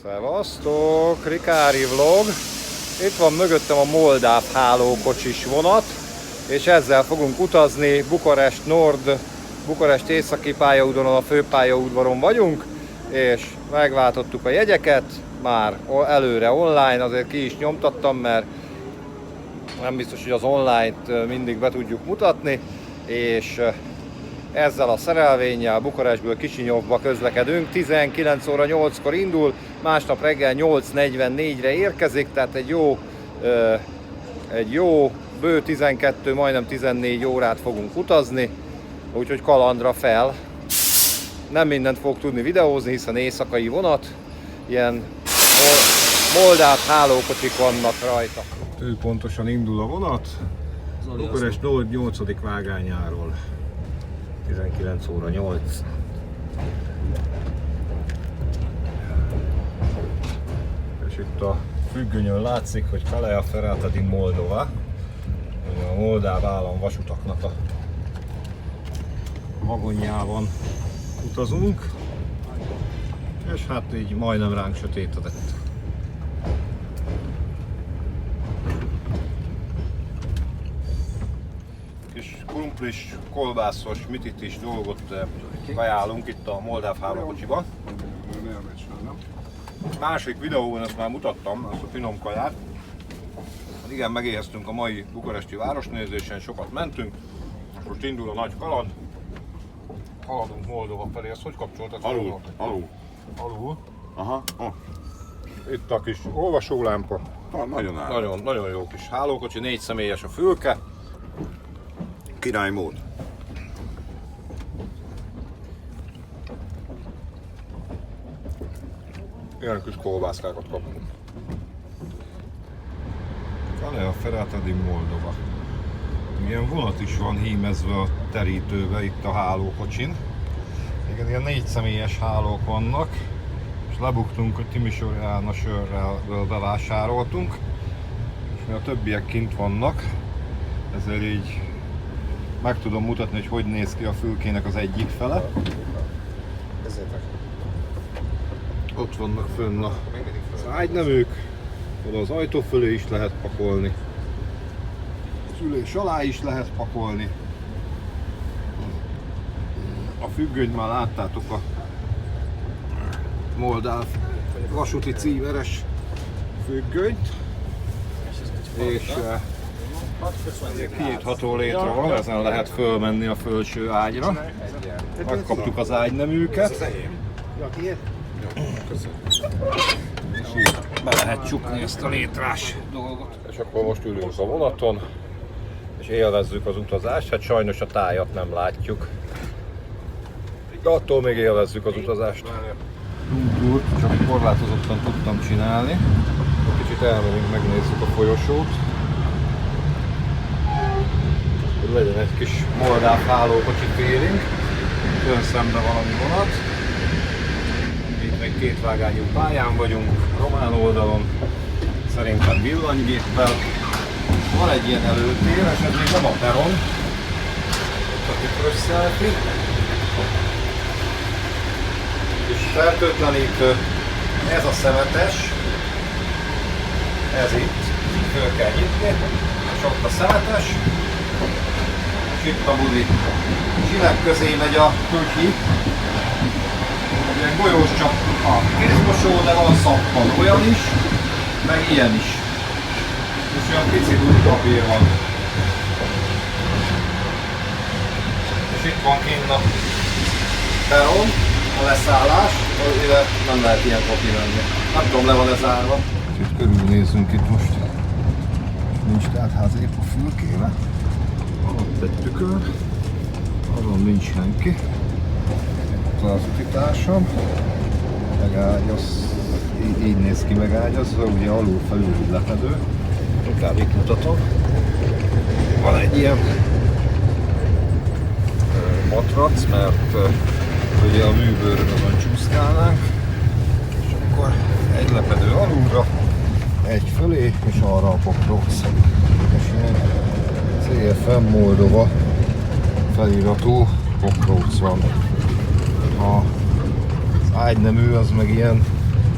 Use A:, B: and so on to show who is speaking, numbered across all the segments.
A: Szevasztok, Rikári vlog. Itt van mögöttem a moldáv hálókocsis vonat, és ezzel fogunk utazni. Bukarest Nord, Bukarest északi pályaudvaron, a főpályaudvaron vagyunk, és megváltottuk a jegyeket, már előre online, azért ki is nyomtattam, mert nem biztos, hogy az online-t mindig be tudjuk mutatni, és ezzel a szerelvénnyel Bukarestből Kisinyovba közlekedünk. 19 óra 8-kor indul, másnap reggel 8:44-re érkezik, tehát egy jó bő 12, majdnem 14 órát fogunk utazni, úgyhogy kalandra fel. Nem mindent fogok tudni videózni, hiszen éjszakai vonat, ilyen moldáv hálókocsik vannak rajta. Pontosan indul a vonat, Bukarest Nord 8. vágányáról. 19 óra 8. És itt a függönyön látszik, hogy Kalea Ferrata di Moldova, a moldáv állam vasutaknak a vagonjában utazunk, és hát így majdnem ránk sötétedett. Krumplis, kolbászos, mititis dolgot kajálunk itt a moldáv hálókocsiban. Másik videóban ezt már mutattam, ezt a finom kaját. Igen, megéheztünk a mai bukaresti városnézésen, sokat mentünk. Most indul a nagy kaland. Haladunk Moldova felé, ezt hogy kapcsoltad? Alul.
B: Aha. Oh.
A: Itt a kis olvasólámpa. Nagyon jó kis hálókocsi, 4 személyes a fülke.
B: Királymód.
A: Ilyen kis kolbászkákat kapunk. Kalea Ferrata di Moldova. Ilyen vonat is van hímezve a terítőbe itt a hálókocsin. Igen, ilyen 4 személyes hálók vannak. És lebuktunk, hogy Timisoara sörrel bevásároltunk. És mi a többiek kint vannak. Ezért így meg tudom mutatni, hogy néz ki a fülkének az egyik fele. Ott vannak fönn az ágyneműk, oda az ajtó fölé is lehet pakolni. Az ülés alá is lehet pakolni. A függönyt már láttátok, a moldáv vasúti címeres függönyt. És kinyitható létre van, ezen lehet fölmenni a felső ágyra. Megkaptuk az ágyneműket. És így be lehet csukni ezt a létrás dolgot. És akkor most ülünk a vonaton, és élvezzük az utazást. Hát sajnos a tájat nem látjuk. De attól még élvezzük az utazást. Túrt csak korlátozottan tudtam csinálni. Kicsit elmegyünk, megnézzük a folyosót. Hogy legyen egy kis moldáv hálókocsi feeling. Jön szembe valami vonat. Itt még 2 vágányú pályán vagyunk, román oldalon. Szerintem villanygéppel. Van egy ilyen előtér, és ez még nem a peron. Ott a tükrös selfie. És fertőtlenítő. Ez a szemetes. Ez itt. Föl kell nyitni. És ott a szemetes. És itt a budi. Zsilek közé megy a kutyi. Egy golyós csak a kézmosó, de van szappan olyan is, meg ilyen is. És olyan pici papír van. És itt van kint a peron, a leszállás, ide nem lehet ilyen papi menni. Nem tudom, le van zárva. Itt körülnézzünk itt most. Nincs teltház épp a fülkébe. Ott egy tükör. Azon nincs senki. Itt az utitársam. Megágyaz. Így néz ki megágyazva, ugye alul felül lepedő. Inkább itt mutatom. Van egy ilyen matrac, mert ugye a műbőrön azon csúszkálnánk. És akkor egy lepedő alulra, egy fölé, és arra a pokróc. És ilyen CFM Moldova feliratú pokróc van. Az ágynemű az meg ilyen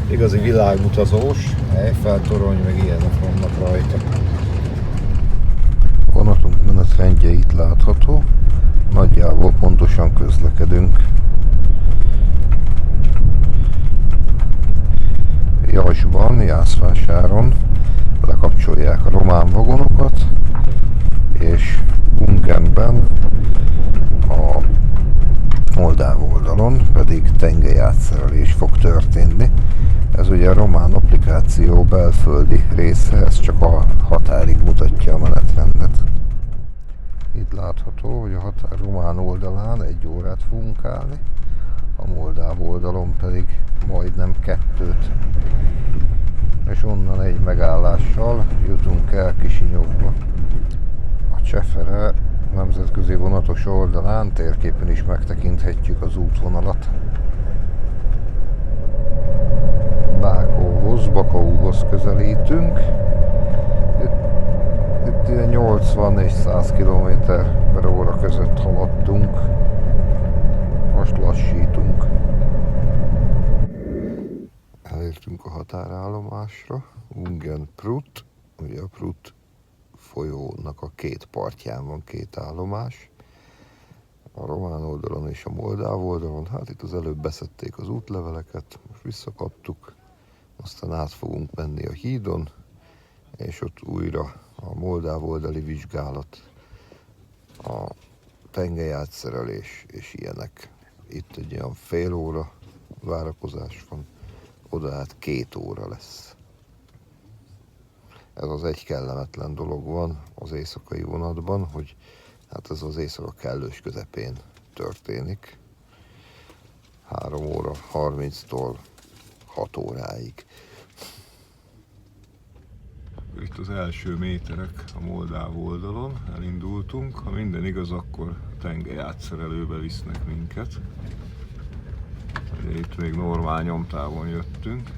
A: Igazi világutazós, Eiffel torony, meg ilyenek vannak rajta. Vonatunk menetrendje itt látható, nagyjából pontosan közlekedünk. Jasban, Jászvásáron lekapcsolják a román vagonokat, és Ungenben, a moldáv oldalon pedig tengelyátszerelés fog történni. Ez ugye a román applikáció belföldi része, ez csak a határig mutatja a menetrendet. Itt látható, hogy a határ román oldalán 1 órát fogunk állni, a moldáv oldalon pedig majdnem 2. És onnan egy megállással jutunk el Kisinyovba. A Csefere nemzetközi vonatos oldalán térképen is megtekinthetjük az útvonalat. Bakaóhoz közelítünk. Itt ilyen 80 és 100 km/h között haladtunk. Most lassítunk. Elértünk a határállomásra, Ungen-Prut. Ugye a Prut folyónak a 2 partján van 2 állomás. A román oldalon és a moldáv oldalon. Hát itt az előbb beszedték az útleveleket, most visszakaptuk. Aztán át fogunk menni a hídon, és ott újra a moldáv oldali vizsgálat, a tengelyátszerelés és ilyenek. Itt egy olyan fél óra várakozás van, oda át 2 óra lesz. Ez az egy kellemetlen dolog van az éjszakai vonatban, hogy hát ez az éjszaka kellős közepén történik. 3 óra 30-tól 6 óráig. Itt az első méterek a moldáv oldalon, elindultunk. Ha minden igaz, akkor tengelyátszerelőbe visznek minket. Ugye itt még normál nyomtávon jöttünk.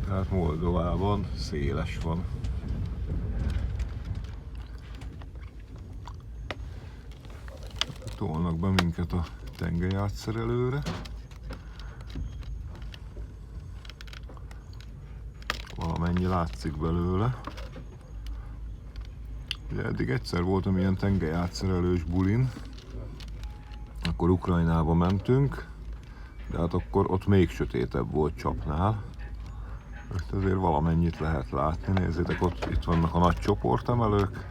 A: Tehát Moldovában széles van. Tolnak be minket a tengelyátszerelőre. Valamennyi látszik belőle. Ugye eddig egyszer voltam ilyen tengelyátszerelős bulin, akkor Ukrajnába mentünk, de hát akkor ott még sötétebb volt Csapnál. Most azért valamennyit lehet látni, nézzétek, itt vannak a nagy csoportemelők,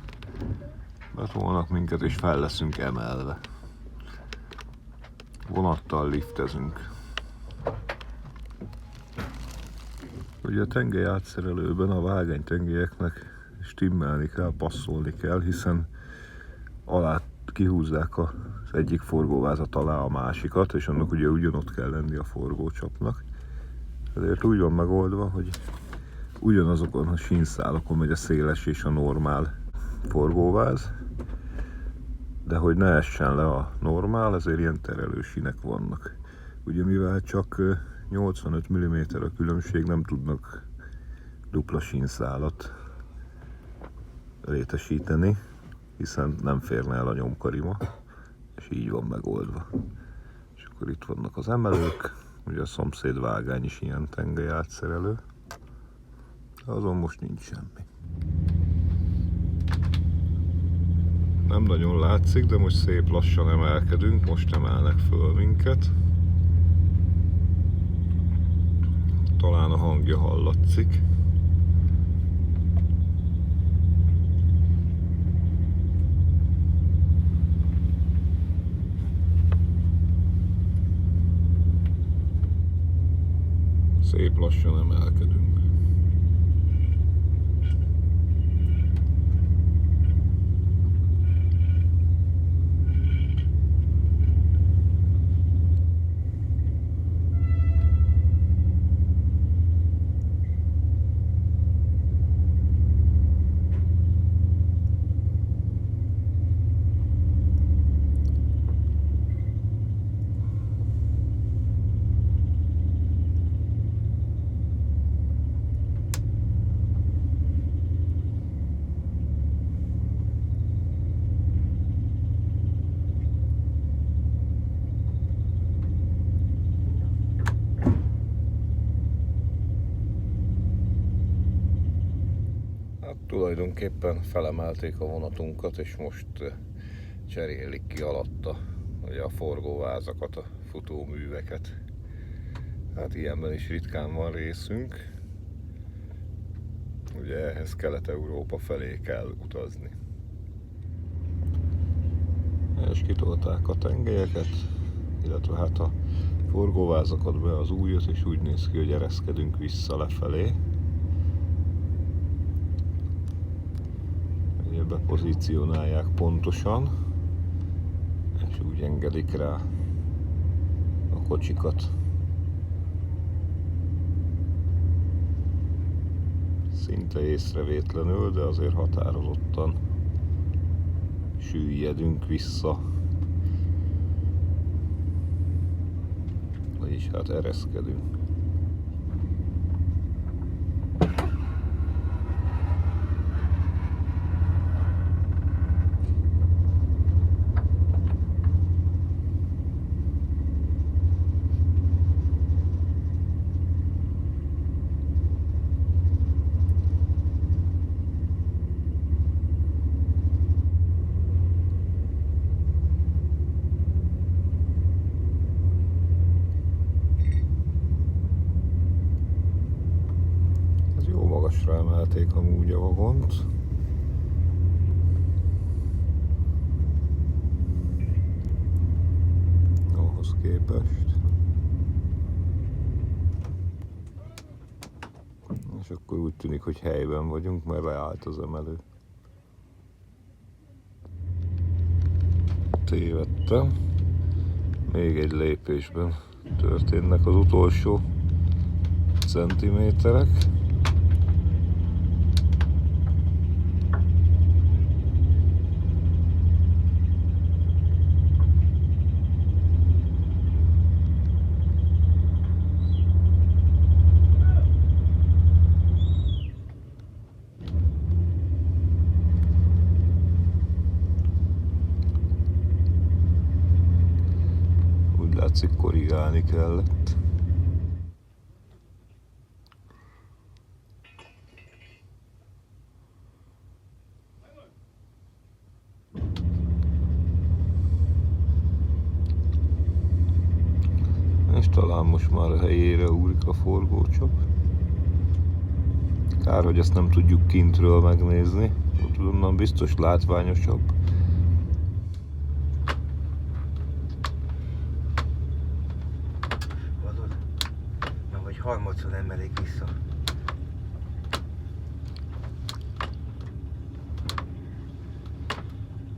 A: betolnak minket és fel leszünk emelve. Vonattal liftezünk. Ugye a tengelyátszerelőben a vágánytengelyeknek stimmelni kell, passzolni kell, hiszen alá kihúzzák az egyik forgóvázat alá a másikat, és annak ugye ugyanott kell lenni a forgócsapnak. Ezért úgy van megoldva, hogy ugyanazokon a sínszálakon megy a széles és a normál forgóváz, de hogy ne essen le a normál, ezért ilyen terelősínek vannak. Ugye mivel csak 85 mm a különbség, nem tudnak dupla sínszálat létesíteni, hiszen nem férne el a nyomkarima, és így van megoldva. És akkor itt vannak az emelők, ugye a szomszéd vágány is ilyen tengelyátszerelő, azon most nincs semmi. Nem nagyon látszik, de most szép lassan emelkedünk, most emelnek föl minket. Talán a hangja hallatszik. Szép lassan emelkedünk. Tulajdonképpen felemelték a vonatunkat, és most cserélik ki alatta ugye a forgóvázakat, a futóműveket. Hát ilyenben is ritkán van részünk. Ugye ehhez Kelet-Európa felé kell utazni. És kitolták a tengelyeket, illetve hát a forgóvázakat be az újat, és úgy néz ki, hogy ereszkedünk vissza lefelé. Ugye bepozícionálják pontosan, és úgy engedik rá a kocsikat. Szinte észrevétlenül, de azért határozottan süllyedünk vissza. Vagyis hát ereszkedünk. Magasra emelték amúgy a vagont. Ahhoz képest. És akkor úgy tűnik, hogy helyben vagyunk, mert leállt az emelő. Tévedtem. Még egy lépésben történnek az utolsó centiméterek. Látszik, korrigálni kellett. És talán most már a helyére úrik a forgócsap. Kár, hogy ezt nem tudjuk kintről megnézni. Onnan biztos látványosabb.
B: Harmadszor emelik vissza.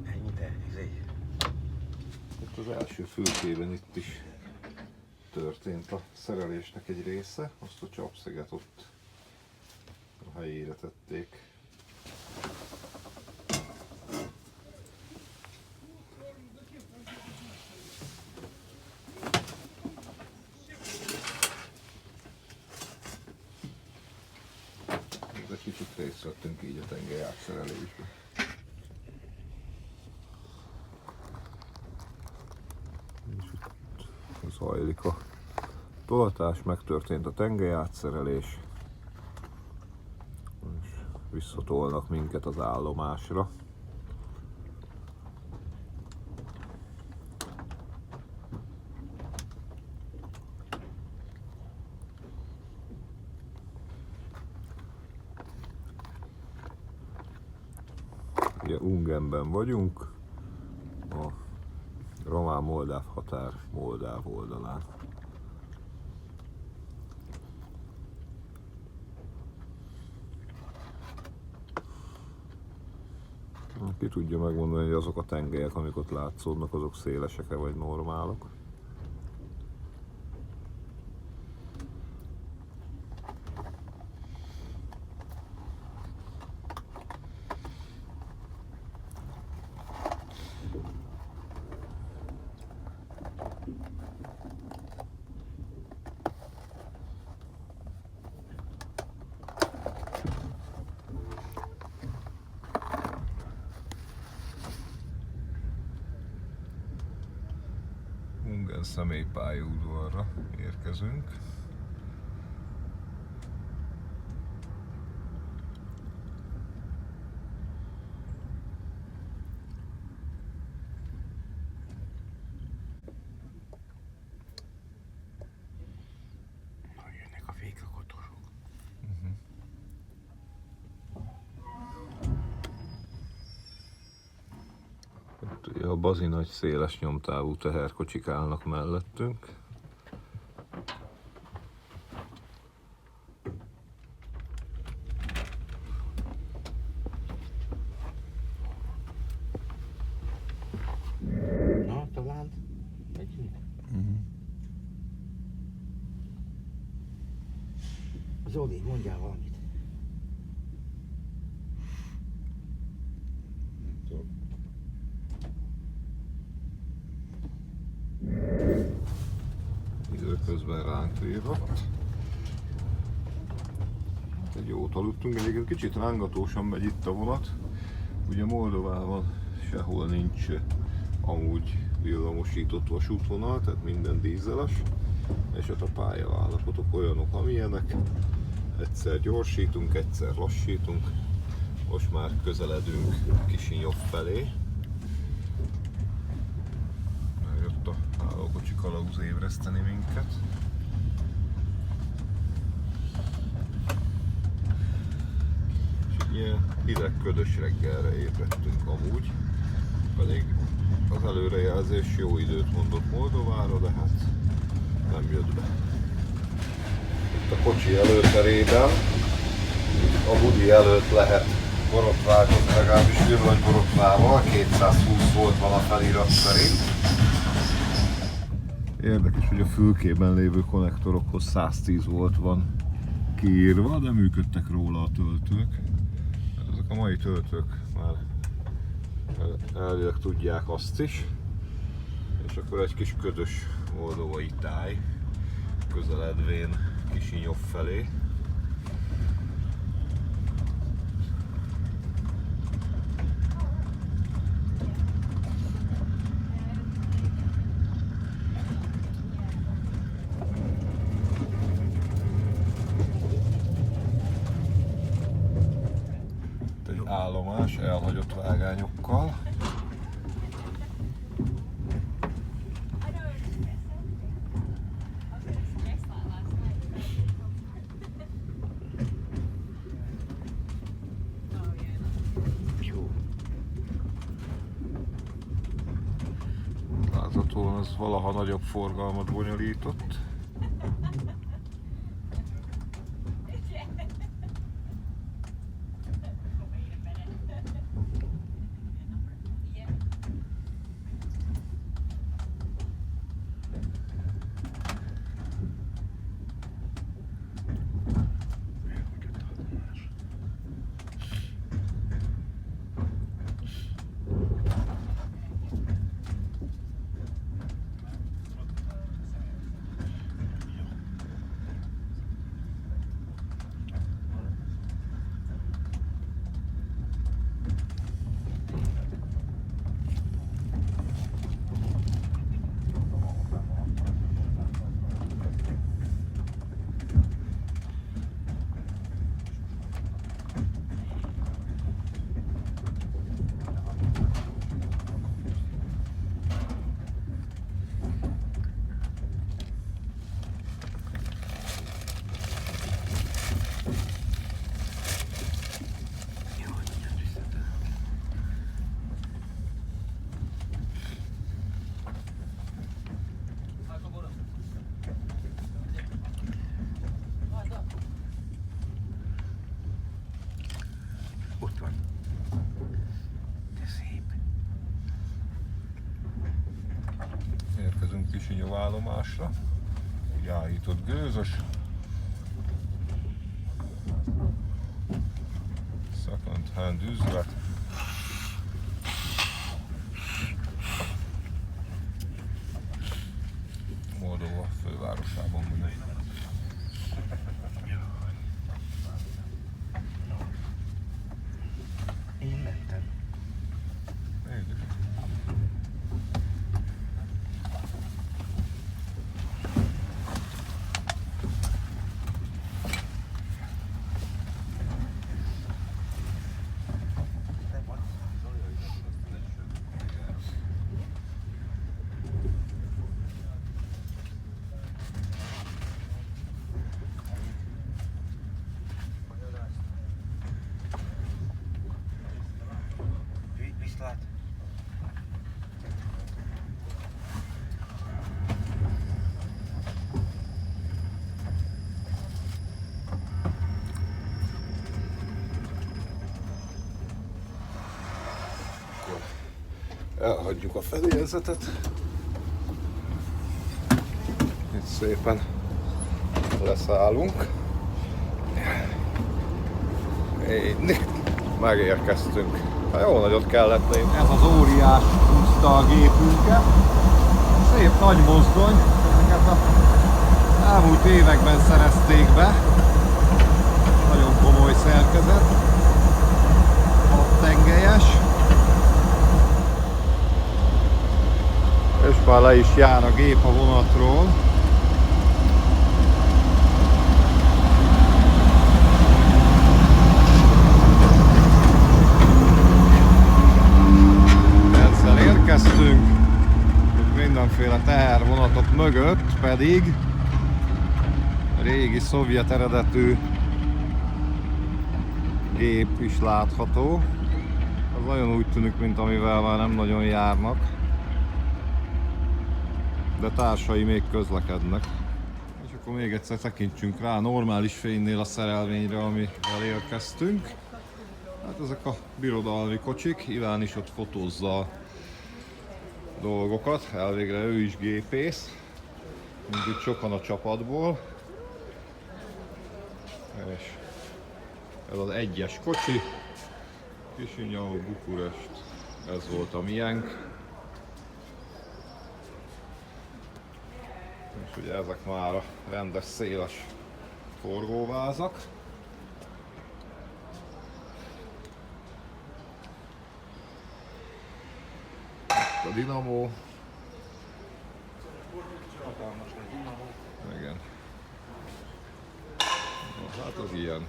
B: Ennyi, de ez egy.
A: Itt az első fülkében itt is történt a szerelésnek egy része, azt a csapszeget ott a helyére tették. Kicsit részt vettünk így a tengely átszerelésbe. És itt zajlik a tolatás, megtörtént a tengely átszerelés, és visszatolnak minket az állomásra. Ugye Ungenben vagyunk, a román-moldáv határ moldáv oldalán. Ki tudja megmondani, hogy azok a tengelyek, amik ott látszódnak, azok szélesek-e vagy normálok? Ungen személypályaudvarra érkezünk. bazi nagy széles nyomtávú teherkocsik állnak mellettünk.
B: Na, talán megyünk. Zoli, mondjál valamit.
A: Időközben ránk vívott. Egy jót aludtunk, egyébként kicsit rángatósan megy itt a vonat. Ugye Moldovában sehol nincs amúgy villamosított vasútvonal, tehát minden dízeles. És hát a pályaállapotok olyanok, amilyenek. Egyszer gyorsítunk, egyszer lassítunk. Most már közeledünk Kisinyov felé. Jött a hálókocsi kalauz ébreszteni minket. És ilyen hideg, ködös reggelre ébredtünk amúgy. Pedig az előrejelzés jó időt mondott Moldovára, de hát nem jött be. Itt a kocsi előterében, a budi előtt lehet borotválkozni, legalábbis villanyborotvával, 220 volt van a felirat szerint. Érdekes, hogy a fülkében lévő konnektorokhoz 110 volt van kiírva, de működtek róla a töltők. Ezek a mai töltők már elvileg tudják azt is. És akkor egy kis ködös moldovai táj, közeledvén Kisinyov felé. Egy állomás elhagyott vágányokkal. Láthatóan az valaha nagyobb forgalmat bonyolított.
B: Ott van. De szép.
A: Érkezünk Kisinyov állomásra. Egy áhított gőzös. Second hand üzlet. Moldova fővárosában vagyunk.
B: Én mentem.
A: Mégis. elhagyjuk a fedélzetet. Itt szépen leszállunk. Megérkeztünk. Hát jó nagyot kellett lépni. Ez az óriás húzta a gépünket. Szép nagy mozdony. Ezeket a elmúlt években szerezték be. Nagyon komoly szerkezet. 6 tengelyes. És már le is jár a gép a vonatról. Ezzel érkeztünk. Mindenféle tehervonatok mögött pedig régi szovjet eredetű gép is látható. Az nagyon úgy tűnik, mint amivel már nem nagyon járnak. De társai még közlekednek. És akkor még egyszer tekintsünk rá a normális fénynél a szerelvényre, amivel érkeztünk. Hát ezek a birodalmi kocsik, Iván is ott fotózza a dolgokat, elvégre ő is gépész, mint itt sokan a csapatból. És ez az 1-es kocsi, Kisinyau, Bukurest, ez volt a miénk. És ugye ezek már a rendes széles forgóvázak. Itt a dinamó.
B: Hatalmas a dinamó.
A: Igen. Hát az ilyen.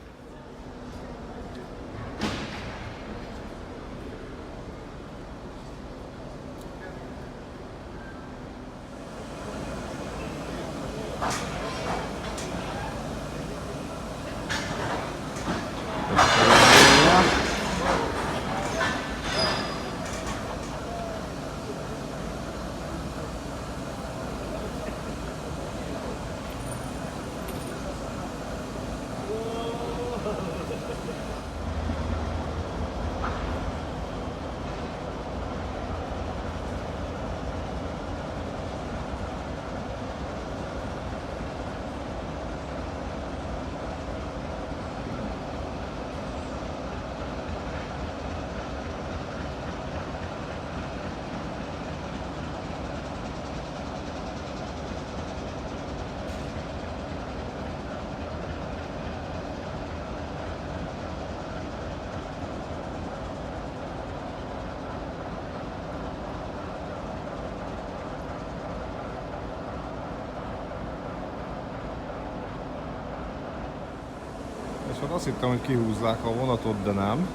A: És hát azt hittem, hogy kihúzzák a vonatot, de nem.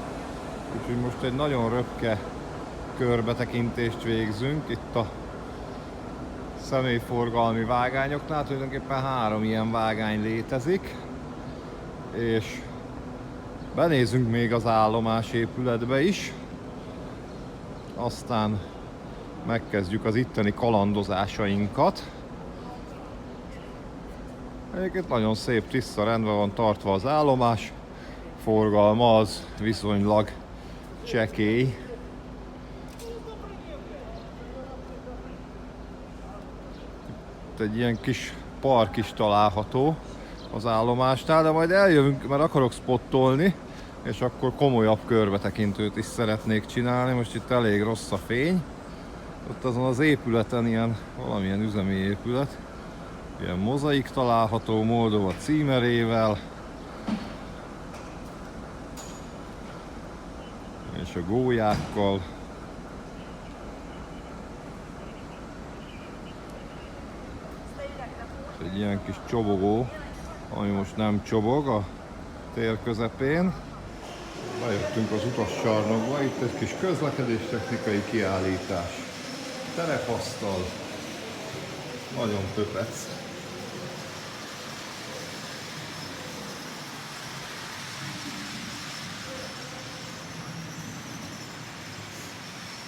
A: Úgyhogy most egy nagyon röpke körbetekintést végzünk itt a személyforgalmi vágányoknál. Tulajdonképpen 3 ilyen vágány létezik. És benézünk még az állomás épületbe is. Aztán megkezdjük az itteni kalandozásainkat. Egyébként nagyon szép, tiszta, rendben van tartva az állomás. Forgalma az viszonylag csekély. Itt egy ilyen kis park is található az állomásnál, de majd eljövünk, mert akarok spottolni, és akkor komolyabb körbetekintőt is szeretnék csinálni. Most itt elég rossz a fény. Ott azon az épületen ilyen, valamilyen üzemi épület. Ilyen mozaik található Moldova címerével. És a gólyákkal. És egy ilyen kis csobogó, ami most nem csobog a tér közepén. Bejöttünk az utassarnokba, itt egy kis közlekedéstechnikai kiállítás. Terepasztal. Nagyon pöpec.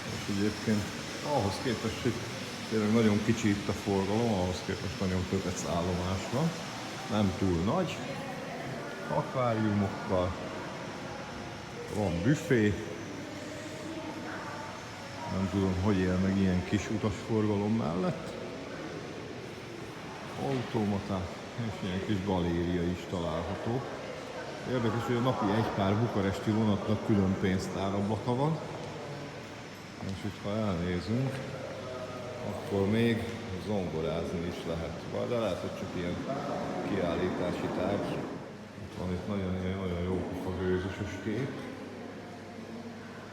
A: És egyébként ahhoz képest, hogy tényleg nagyon kicsi itt a forgalom, ahhoz képest nagyon pöpec állomás van. Nem túl nagy. Akváriumokkal. Van büfé. Nem tudom, hogy él meg ilyen kis utasforgalom mellett. Automaták és ilyen kis galéria is található. Érdekes, hogy a napi egy pár bukaresti vonatnak külön pénztárablata van. És itt ha elnézünk, akkor még zongorázni is lehet. De lehet, hogy csak ilyen kiállítási tárgy. Van itt nagyon jó pufa gőzös kép.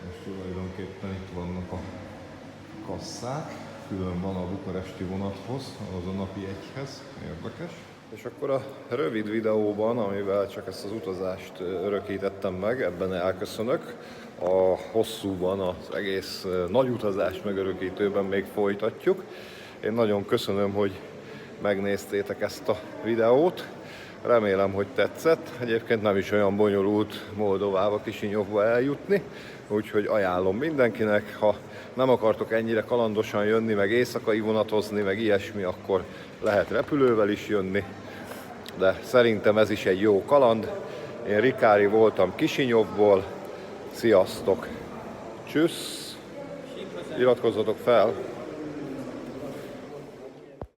A: És tulajdonképpen itt vannak a kasszák. Külön van a bukaresti vonathoz, az a napi egyhez. Érdekes. És akkor a rövid videóban, amivel csak ezt az utazást örökítettem meg, ebben elköszönök. A hosszúban, az egész nagy utazás megörökítőben még folytatjuk. Én nagyon köszönöm, hogy megnéztétek ezt a videót. Remélem, hogy tetszett. Egyébként nem is olyan bonyolult Moldovába, Kisinyovba eljutni, úgyhogy ajánlom mindenkinek. Ha nem akartok ennyire kalandosan jönni, meg éjszakai vonatozni, meg ilyesmi, akkor lehet repülővel is jönni. De szerintem ez is egy jó kaland. Én Rikári voltam Kisinyovból. Sziasztok! Csüssz! Iratkozzatok fel!